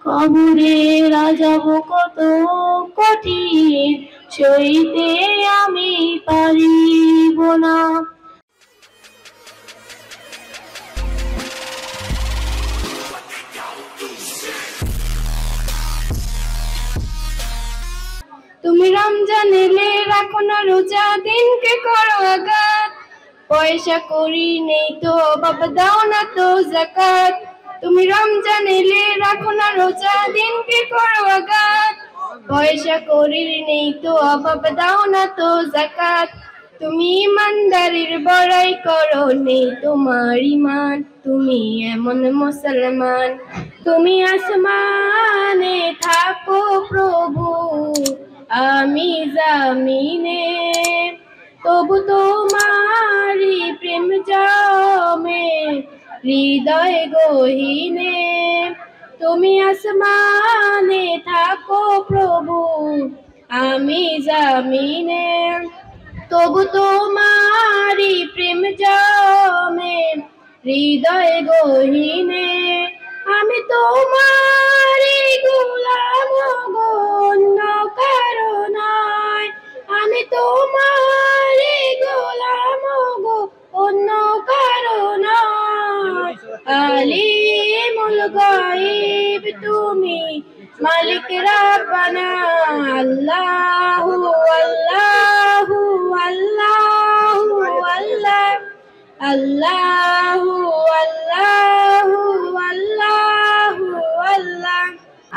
কবরে রাজাব কত কঠিন, সইতে আমি পারিব না। তুমি রমজান এলে রাখো না রোজা, দিনকে করো আঘাত। পয়সা করি নেই তো বাবা, দাও না তো যাকাত। তুমি রমজান এলে রাখো না রোজা, দিনকে করো আঘাত। পয়সা করি নেই তো বাবা, দাও না তো যাকাত। তুমি ইমানদারির বড়াই করো, নেই তোমার ঈমান। তুমি এমন মুসলমান, তুমি আসমানে থাকো প্রভু, আমি জামিনে। তবু তোমারি প্রেম জমে হৃদয় গহীনে। তুমি আসমানে থাকো প্রভু, আমি জামিনে। তবু তোমারি প্রেম জমে হৃদয় গহীনে। আমি তোমারি গোলাম গো, অন্য কারো নয়। আমি তোমারি গোলাম গো, অন্য কারো নয়। আলিমুল গায়ব তুমি, মালিক রাব্বানা। আল্লাহু আল্লাহু আল্লাহু আল্লাহ, আল্লাহু আল্লাহু আল্লাহু আল্লাহ।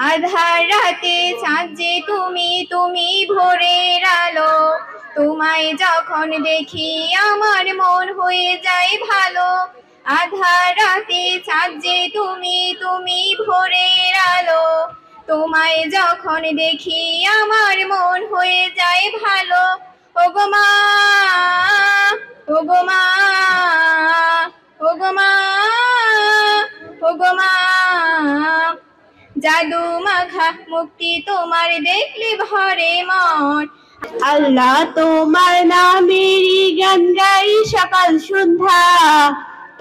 আধার রাতে চাঁদ যে তুমি, তুমি ভোরের আলো। তোমায় যখন দেখি আমার মন হয়ে যায় ভালো। আধার রাতে চাঁদ যে তুমি, তুমি ভোরের আলো। তোমায় যখন দেখি আমার মন হয়ে যায় ভালো। ওগো মা, ওগো মা, ওগো মা, ওগো মা। জাদু মাখা মুক্তি তোমার দেখলে ভরে মন। আল্লাহ তোমার নামেরই গান গাই সকাল সন্ধ্যা।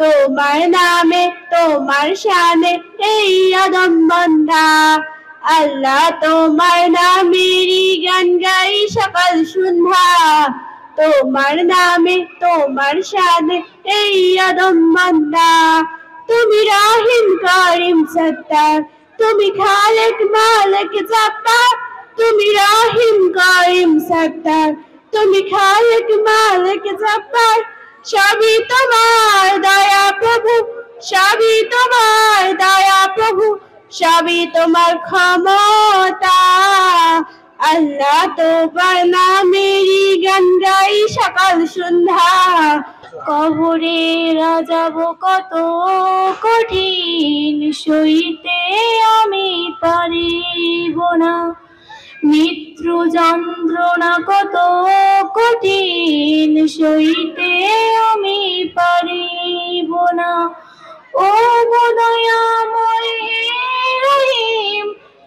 তোমার নামে তোমার শানে এই আদম বন্ধা। আল্লাহ তোমার নামেরই গান গাই সকাল সন্ধ্যা। তোমার নামে তোমার শানে এই আদম বন্ধা। তুমি রহিম করিম সত্তার, তুমি খালেক মালিক জব্বার। তুমি রহিম করিম সত্তার, তুমি খালেক মালিক জব্বার। সবই তোমার দয়া প্রভু, সবই তোমার দয়া প্রভু, সবই তোমার ক্ষমতা। আল্লাহ তোমার নামেরই গান গাই সকাল সন্ধ্যা। কবরে রাজাব কত কঠিন, সইতে আমি পারিব না। মৃত্যু যন্ত্রণা কত কঠিন, সইতে আমি পারিব না। ও দয়াময় রহিম,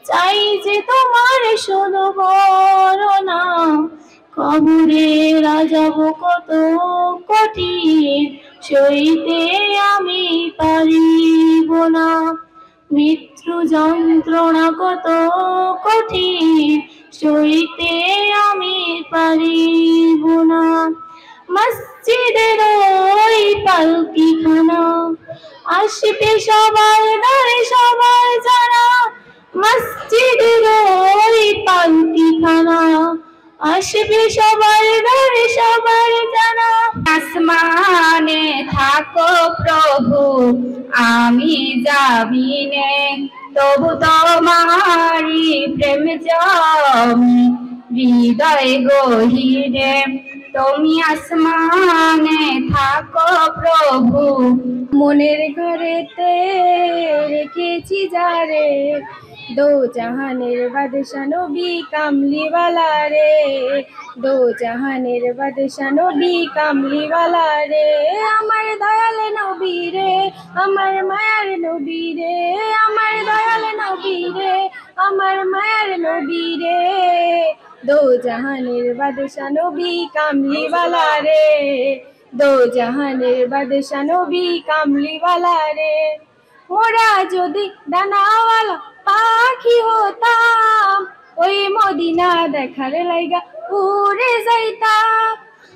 চাই যে তোমার শুধু করুণা। কবরে রাজাব কত কঠিন, সইতে আমি পারিব না। মৃত্যু যন্ত্রণা কত কঠিন, সইতে আমি পারিব না। মসজিদের ওই পালকিখানা, আসবে সবার দ্বারে সবার জানা। মসজিদের ওই পালকিখানা, আসবে সবার দ্বারে সবার জানা। আসমানে থাকো প্রভু, আমি জামিনে। তবু তোমারি প্রেম জমে হৃদয় গহীনে। তুমি আসমানে থাকো প্রভু, মনের ঘরেতে রেখেছি যারে। দো জাহানের বাদশা নবী কামলিওয়ালা রে। দো জাহানের বাদশা নবী কামলিওয়ালা রে। আমার দয়াল নবী রে, আমার মায়ার নবী রে। আমার দয়াল নবী রে, আমার মায়ার নবী রে। দো জাহানের বাদশা নবী কামলিওয়ালা রে। দো জাহানের বাদশা নবী কামলিওয়ালা রে। মোরা যদি ডানাওয়ালা পাখি ওই মদিনা দেখার লাইগা উড়ে যাইতাম,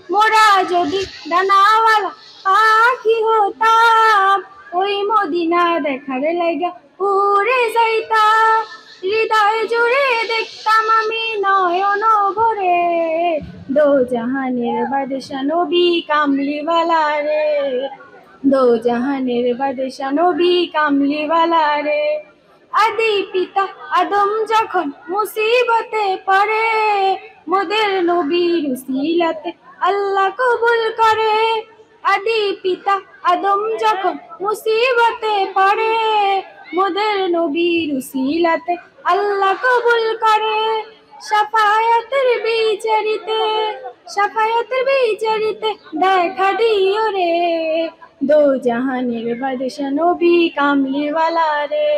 মোরা যদি ডানাওয়ালা পাখি হতাম, ওই মদিনা দেখার লাইগা উড়ে যাইতাম। হৃদয় জুড়ে দেখতাম আমি নয়ন ভরে, দো জাহানের বাদশা নবী কামলিওয়ালা রে, দো জাহানের বাদশা নবী কামলিওয়ালা রে। আদি পিতা আদম যখন মুসিবতে পড়ে, মোদের নবীর উসিলাতে আল্লাহ কবুল করে। আদি পিতা আদম যখন মুসিবতে পড়ে, মোদের নবীর উসিলাতে আল্লাহ কবুল করে। শাফায়াতের বিচারিতে দেখা দিও রে, দো জাহানের বাদশা নবী কামলিওয়ালা রে।